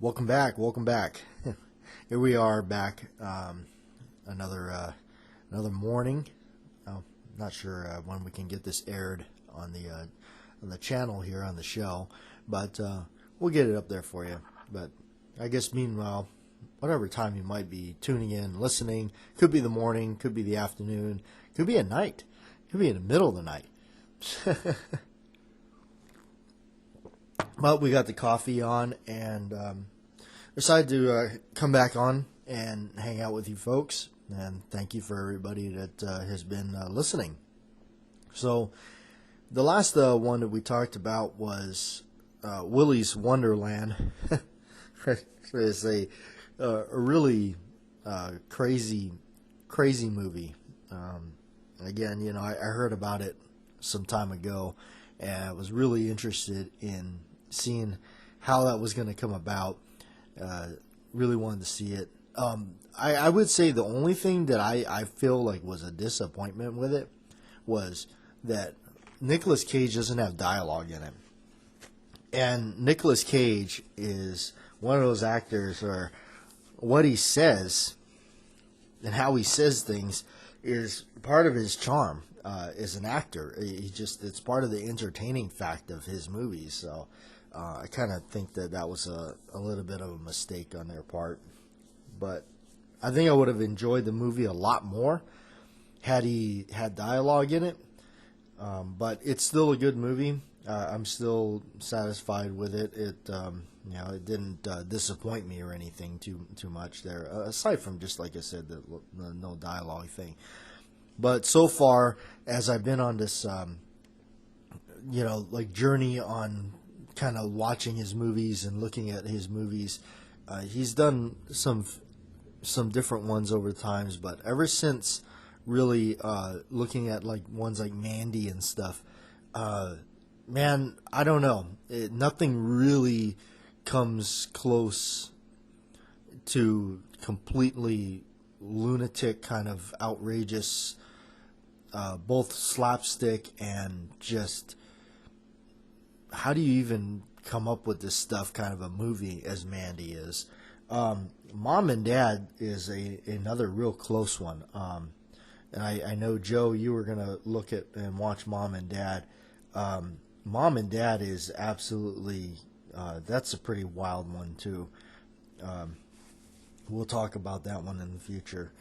Welcome back. Welcome back. Here we are back. Another morning. Not sure when we can get this aired on the channel here on the show, but we'll get it up there for you. But I guess meanwhile, whatever time you might be tuning in, listening, could be the morning, could be the afternoon, could be at night, could be in the middle of the night. But we got the coffee on and decided to come back on and hang out with you folks. And thank you for everybody that has been listening. So the last one that we talked about was Willy's Wonderland. It's a really crazy movie. Again, I heard about it some time ago, and I was really interested in seeing how that was going to come about. Really wanted to see it. I would say the only thing that I feel like was a disappointment with it was that Nicolas Cage doesn't have dialogue in it. And Nicolas Cage is one of those actors where what he says and how he says things is part of his charm as an actor. It's part of the entertaining fact of his movies. So I kind of think that was a little bit of a mistake on their part. But I think I would have enjoyed the movie a lot more had he had dialogue in it. But it's still a good movie. I'm still satisfied with it. It didn't disappoint me or anything too much there, aside from just like I said, the no dialogue thing. But so far, as I've been on this, journey on kind of watching his movies and looking at his movies, he's done some different ones over times. But ever since really looking at like ones like Mandy and stuff, man, I don't know. Nothing really comes close to completely lunatic kind of outrageous, both slapstick and just how do you even come up with this stuff kind of a movie as Mandy is. Mom and Dad is another real close one. And I know, Joe, you were going to look at and watch Mom and Dad. Mom and Dad is absolutely, that's a pretty wild one, too. We'll talk about that one in the future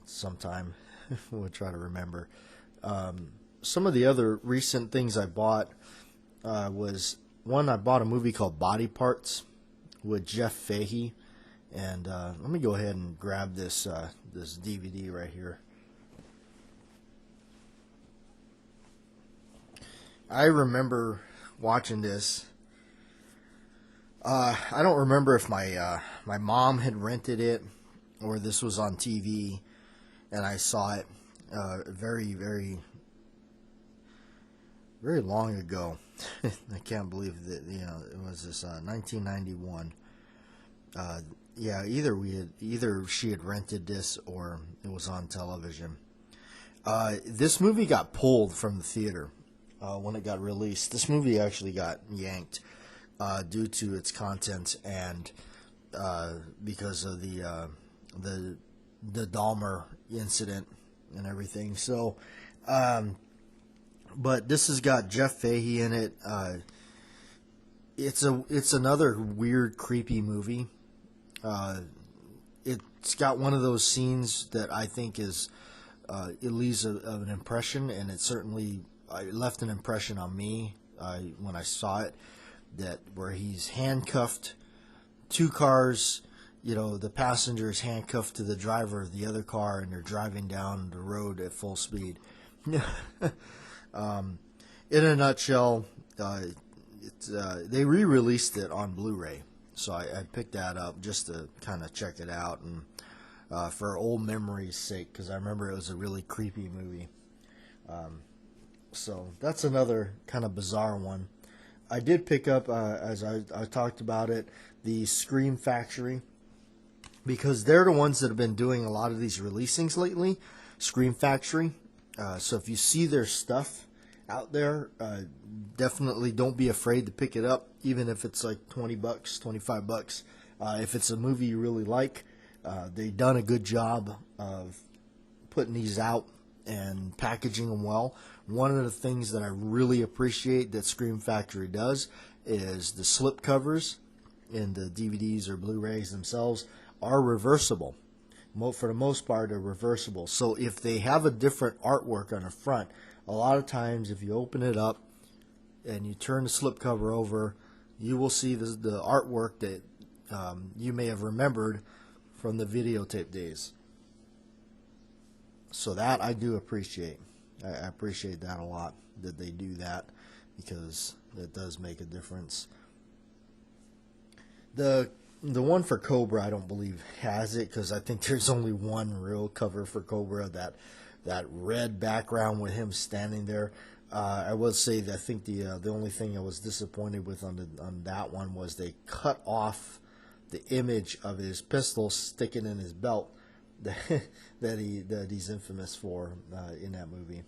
sometime. We'll try to remember. Some of the other recent things I bought was, one, I bought a movie called Body Parts with Jeff Fahey. And let me go ahead and grab this DVD right here. I remember watching this. I don't remember if my mom had rented it or this was on TV and I saw it very, very, very long ago. I can't believe that it was this 1991. Either she had rented this or it was on television. This movie got pulled from the theater when it got released. This movie actually got yanked due to its content and because of the Dahmer incident and everything. So, but this has got Jeff Fahey in it. It's another weird, creepy movie. It's got one of those scenes that I think is it leaves an impression, and it certainly left an impression on me when I saw it. That where he's handcuffed, two cars, the passenger is handcuffed to the driver of the other car, and they're driving down the road at full speed. In a nutshell, they re-released it on Blu-ray, so I picked that up just to kind of check it out and for old memories' sake, because I remember it was a really creepy movie. So that's another kind of bizarre one. I did pick up, as I talked about it, the Scream Factory, because they're the ones that have been doing a lot of these releasings lately. Scream Factory. So if you see their stuff out there, definitely don't be afraid to pick it up, even if it's like $20, $25. If it's a movie you really like, they've done a good job of putting these out and packaging them well. One of the things that I really appreciate that Scream Factory does is the slip covers in the DVDs or Blu-rays themselves are reversible. For the most part, they're reversible. So if they have a different artwork on the front, a lot of times if you open it up and you turn the slipcover over, you will see the artwork that you may have remembered from the videotape days. So that I do appreciate. I appreciate that a lot, that they do that, because that does make a difference. The one for Cobra, I don't believe has it, because I think there's only one real cover for Cobra, that red background with him standing there. I will say that I think the only thing I was disappointed with on that one was they cut off the image of his pistol sticking in his belt that he's infamous for in that movie.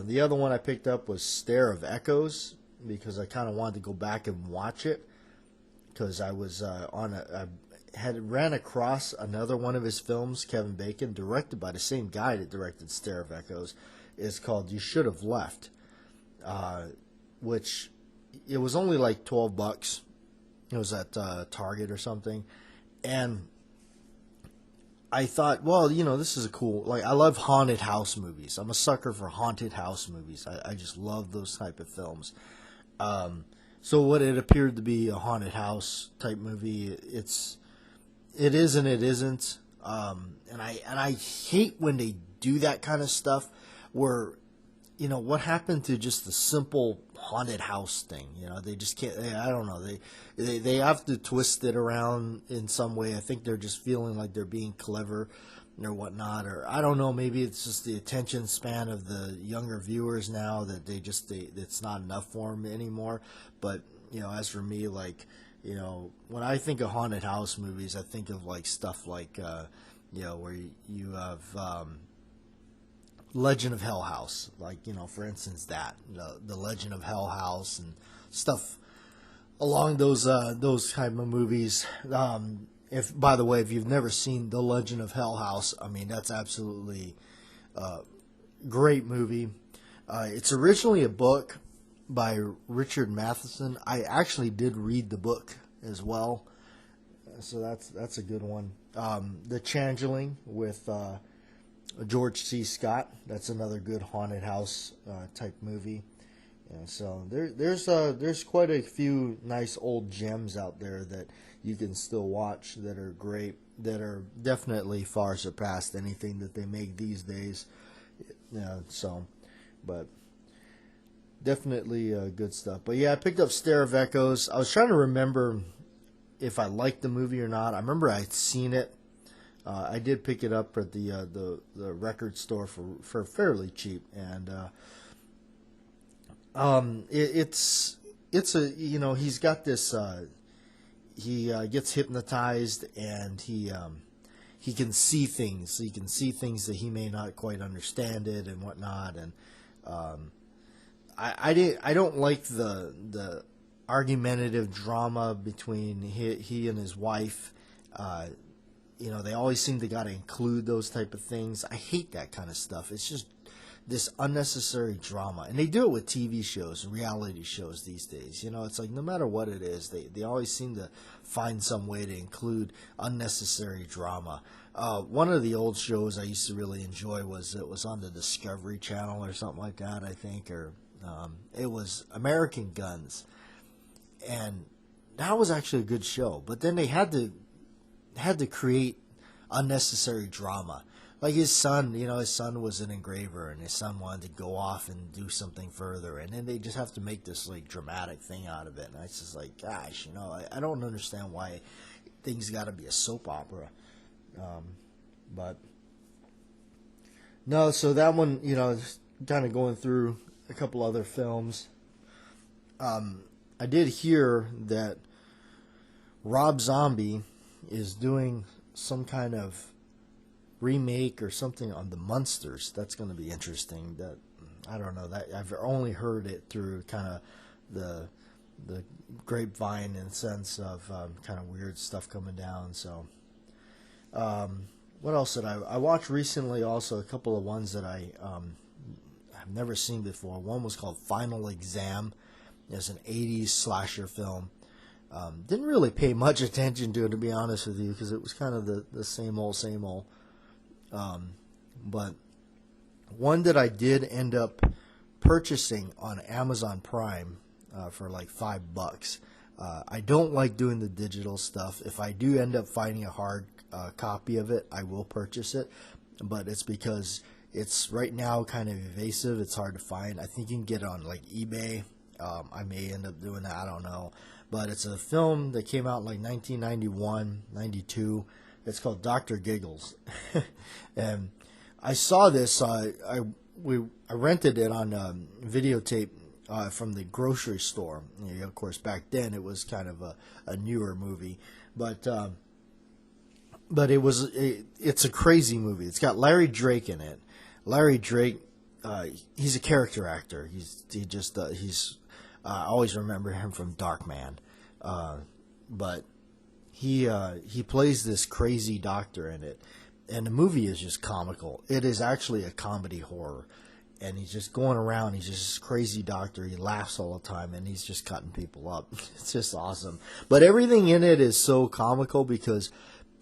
The other one I picked up was Stare of Echoes, because I kind of wanted to go back and watch it, because I was I had ran across another one of his films, Kevin Bacon, directed by the same guy that directed Stare of Echoes. It's called You Should Have Left, which it was only like $12. It was at Target or something, and I thought, well, this is a cool, like, I love haunted house movies. I'm a sucker for haunted house movies. I just love those type of films. So what it appeared to be a haunted house type movie, it is and it isn't. And I hate when they do that kind of stuff where, what happened to just the simple haunted house thing? They just can't, I don't know. They have to twist it around in some way. I think they're just feeling like they're being clever or whatnot, or I don't know, maybe it's just the attention span of the younger viewers now that it's not enough for them anymore. But, as for me, like, when I think of haunted house movies, I think of like stuff like, where you have, Legend of Hell House, like, for instance, the Legend of Hell House and stuff along those type of movies. By the way, if you've never seen The Legend of Hell House, I mean, that's absolutely great movie. It's originally a book by Richard Matheson. I actually did read the book as well, so that's a good one. The Changeling with George C. Scott, that's another good haunted house type movie. Yeah, so there's quite a few nice old gems out there that you can still watch that are great, that are definitely far surpassed anything that they make these days. Yeah, but definitely good stuff. But yeah, I picked up Stare of Echoes. I was trying to remember if I liked the movie or not. I remember I'd seen it. I did pick it up at the record store for fairly cheap, and it's a he's got this he gets hypnotized, and he can see things. He can see things that he may not quite understand it and whatnot. And I don't like the argumentative drama between he and his wife. They always seem to gotta include those type of things. I hate that kind of stuff. It's just this unnecessary drama, and they do it with TV shows and reality shows these days. It's like no matter what it is, they always seem to find some way to include unnecessary drama. One of the old shows I used to really enjoy was on the Discovery Channel or something like that, I think, or it was American Guns, and that was actually a good show. But then they had to create unnecessary drama. Like his son was an engraver, and his son wanted to go off and do something further, and then they just have to make this like dramatic thing out of it. And it's just like, gosh, I don't understand why things got to be a soap opera. But no, so that one, kind of going through a couple other films. I did hear that Rob Zombie is doing some kind of remake or something on the Munsters. That's going to be interesting. That I don't know. That I've only heard it through kind of the grapevine in the sense of kind of weird stuff coming down. So, what else did I watched recently? Also, a couple of ones that I've never seen before. One was called Final Exam. It's an 80s slasher film. Didn't really pay much attention to it, to be honest with you, because it was kind of the same old, same old. But one that I did end up purchasing on Amazon Prime for like $5. I don't like doing the digital stuff. If I do end up finding a hard copy of it, I will purchase it. But it's because it's right now kind of evasive. It's hard to find. I think you can get it on like eBay. I may end up doing that. I don't know. But it's a film that came out in like 1991, 92. It's called Dr. Giggles. And I saw this. I rented it on videotape from the grocery store. You know, of course, back then it was kind of a newer movie. But it's a crazy movie. It's got Larry Drake in it. Larry Drake, he's a character actor. I always remember him from Darkman, but he plays this crazy doctor in it, and the movie is just comical. It is actually a comedy horror, and he's just going around. He's just this crazy doctor. He laughs all the time, and he's just cutting people up. It's just awesome. But everything in it is so comical because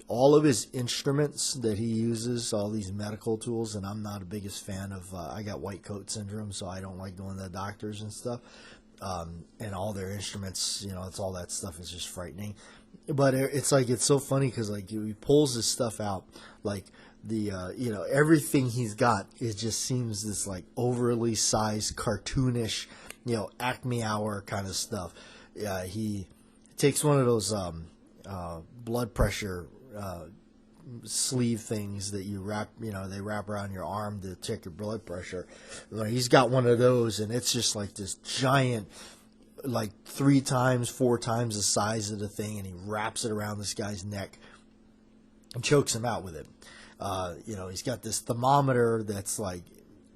all of his instruments that he uses, all these medical tools, and I'm not the biggest fan of, I got white coat syndrome, so I don't like going to the doctors and stuff. And all their instruments, it's all that stuff is just frightening. But it's like, it's so funny because like he pulls this stuff out, like the, everything he's got, it just seems this like overly sized, cartoonish, Acme Hour kind of stuff. He takes one of those blood pressure sleeve things that you wrap, they wrap around your arm to check your blood pressure. He's got one of those, and it's just like this giant, like 3 times, 4 times the size of the thing, and he wraps it around this guy's neck and chokes him out with it. He's got this thermometer that's like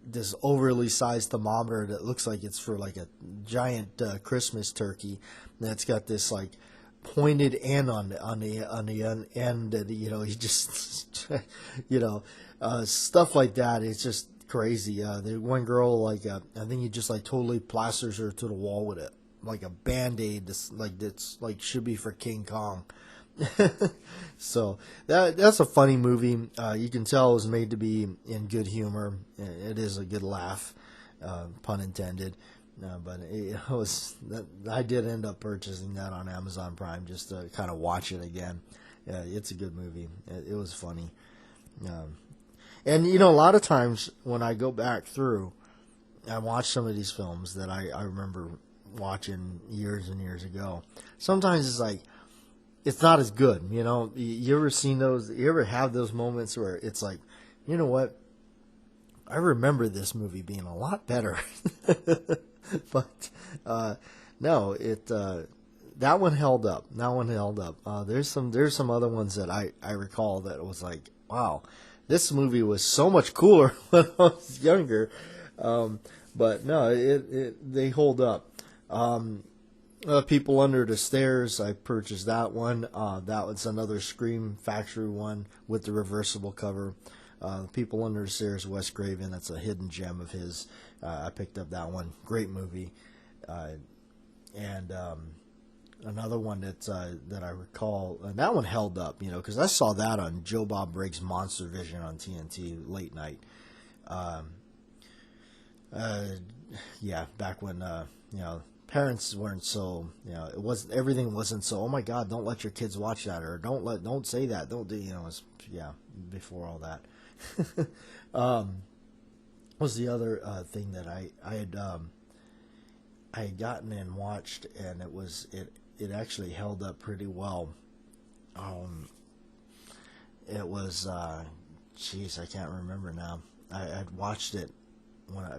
this overly sized thermometer that looks like it's for like a giant Christmas turkey. And it's got this like pointed end on the end that he just stuff like that. It's just crazy. The one girl, like I think he just like totally plasters her to the wall with it, like a Band-Aid that's like should be for King Kong. So that's a funny movie. You can tell it was made to be in good humor. It is a good laugh, pun intended. No, but it was. I did end up purchasing that on Amazon Prime just to kind of watch it again. Yeah, it's a good movie. It was funny. And a lot of times when I go back through, I watch some of these films that I remember watching years and years ago. Sometimes it's like it's not as good. You ever seen those? You ever have those moments where it's like, you know what? I remember this movie being a lot better. But no, that one held up. There's some other ones that I recall that was like, wow, this movie was so much cooler when I was younger. But no, they hold up. People Under the Stairs, I purchased that one. That was another Scream Factory one with the reversible cover. People Under the Stairs, Wes Craven, that's a hidden gem of his. I picked up that one. Great movie. And another one that I recall, and that one held up, because I saw that on Joe Bob Briggs' Monster Vision on TNT late night. Back when, parents weren't so, everything wasn't so, oh my God, don't let your kids watch that, or don't say that, don't do, it was, before all that. Was the other thing that I had gotten and watched, and it actually held up pretty well. It was I can't remember now. I'd watched it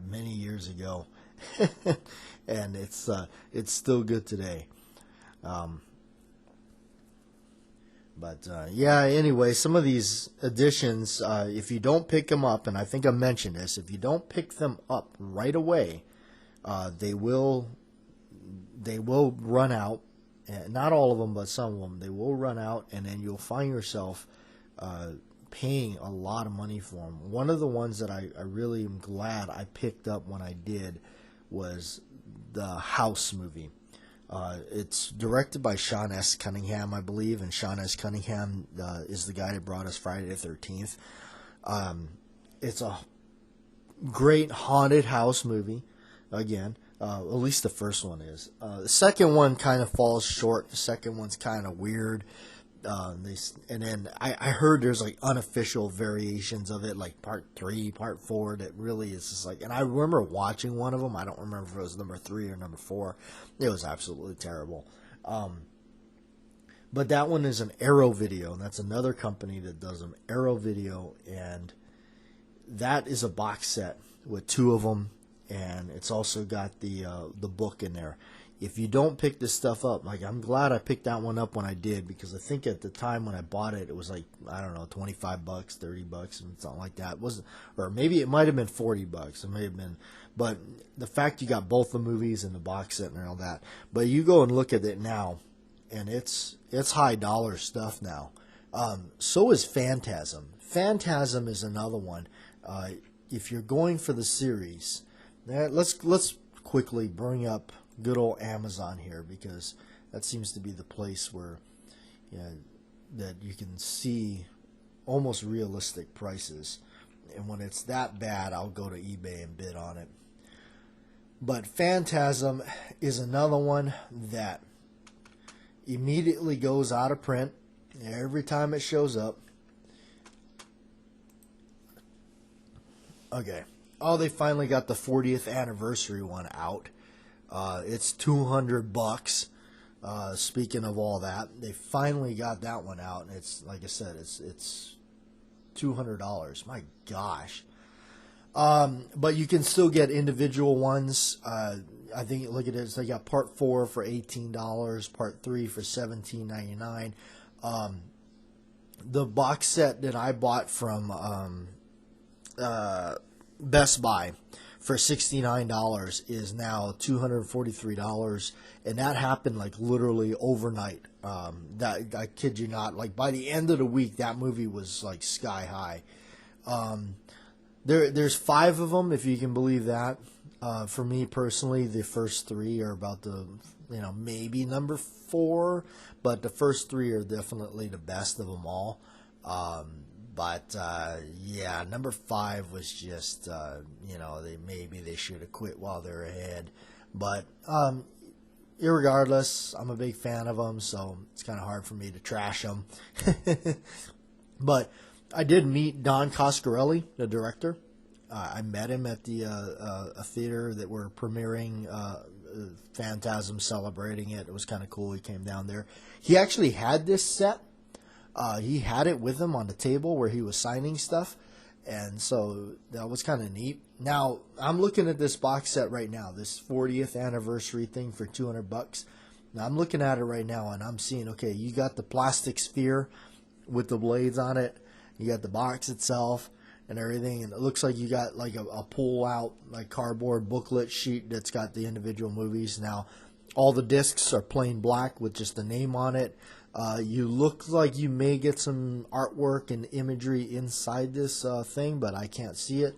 many years ago, and it's still good today. Anyway, some of these editions, if you don't pick them up, and I think I mentioned this, if you don't pick them up right away, they will they will run out. Not all of them, but some of them. They will run out, and then you'll find yourself paying a lot of money for them. One of the ones that I really am glad I picked up when I did was the House movie. It's directed by Sean S. Cunningham, I believe, and Sean S. Cunningham is the guy that brought us Friday the 13th. It's a great haunted house movie, again. At least the first one is. The second one kind of falls short. The second one's kind of weird. And then I heard there's like unofficial variations of it, like part 3, part 4, that really is just like, and I remember watching one of them. I don't remember if it was number 3 or number 4. It was absolutely terrible. But that one is an Arrow Video, and that's another company that does them, Arrow Video, and that is a box set with 2 of them, and it's also got the book in there. If you don't pick this stuff up, like, I'm glad I picked that one up when I did, because I think at the time when I bought it, it was like, I don't know, $25, $30, and something like that. It wasn't, or maybe it might have been $40. It may have been, but the fact you got both the movies and the box set and all that. But you go and look at it now, and it's high dollar stuff now. So is Phantasm. Phantasm is another one. If you're going for the series, let's quickly bring up good old Amazon here, because that seems to be the place where that you can see almost realistic prices. And when it's that bad, I'll go to eBay and bid on it. But Phantasm is another one that immediately goes out of print every time it shows up. Okay. Oh, they finally got the 40th anniversary one out. It's $200. Speaking of all that, they finally got that one out, and it's, like I said, it's $200. My gosh. But you can still get individual ones. I think, look at this, they got part 4 for $18, part 3 for $17.99. The box set that I bought from Best Buy for $69 is now $243, and that happened like literally overnight. That, I kid you not, like by the end of the week, that movie was like sky high. There's 5 of them, if you can believe that. For me personally, the first 3 are about the, maybe number 4, but the first 3 are definitely the best of them all. But yeah, number 5 was just, they should have quit while they're ahead. But irregardless, I'm a big fan of them, so it's kind of hard for me to trash them. But I did meet Don Coscarelli, the director. I met him at the a theater that were premiering Phantasm, celebrating it. It was kind of cool. He came down there. He actually had this set. He had it with him on the table where he was signing stuff, and so that was kind of neat. Now, I'm looking at this box set right now, this 40th anniversary thing for $200. Now, I'm looking at it right now, and I'm seeing, okay, you got the plastic sphere with the blades on it, you got the box itself and everything, and it looks like you got like a pull-out like cardboard booklet sheet that's got the individual movies. Now, all the discs are plain black with just the name on it. You look like you may get some artwork and imagery inside this thing, but I can't see it.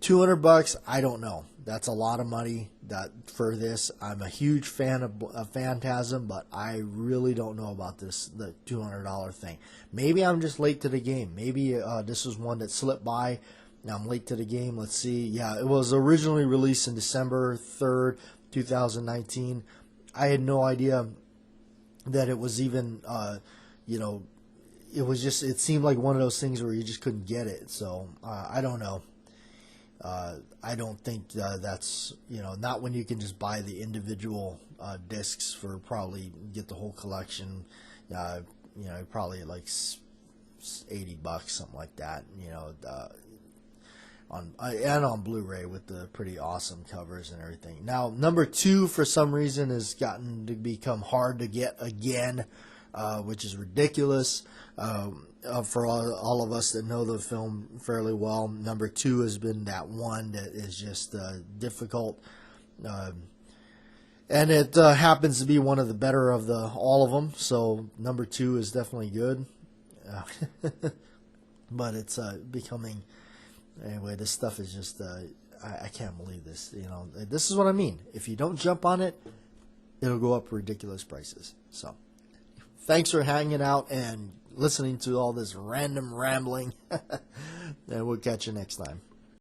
$200, I don't know. That's a lot of money for this. I'm a huge fan of Phantasm, but I really don't know about the $200 thing. Maybe I'm just late to the game. Maybe this was one that slipped by. Now I'm late to the game. Let's see. Yeah, it was originally released in December 3rd, 2019. I had no idea that it was even, it was just, it seemed like one of those things where you just couldn't get it. So, I don't know. I don't think that's, not when you can just buy the individual discs for probably get the whole collection, probably like $80, something like that, on Blu-ray with the pretty awesome covers and everything. Now, number 2 for some reason has gotten to become hard to get again, which is ridiculous. For all of us that know the film fairly well, number 2 has been that one that is just difficult. And it happens to be one of the better of all of them. So number 2 is definitely good. But it's becoming, anyway, this stuff is just, I can't believe this. This is what I mean. If you don't jump on it, it'll go up ridiculous prices. So thanks for hanging out and listening to all this random rambling. And we'll catch you next time.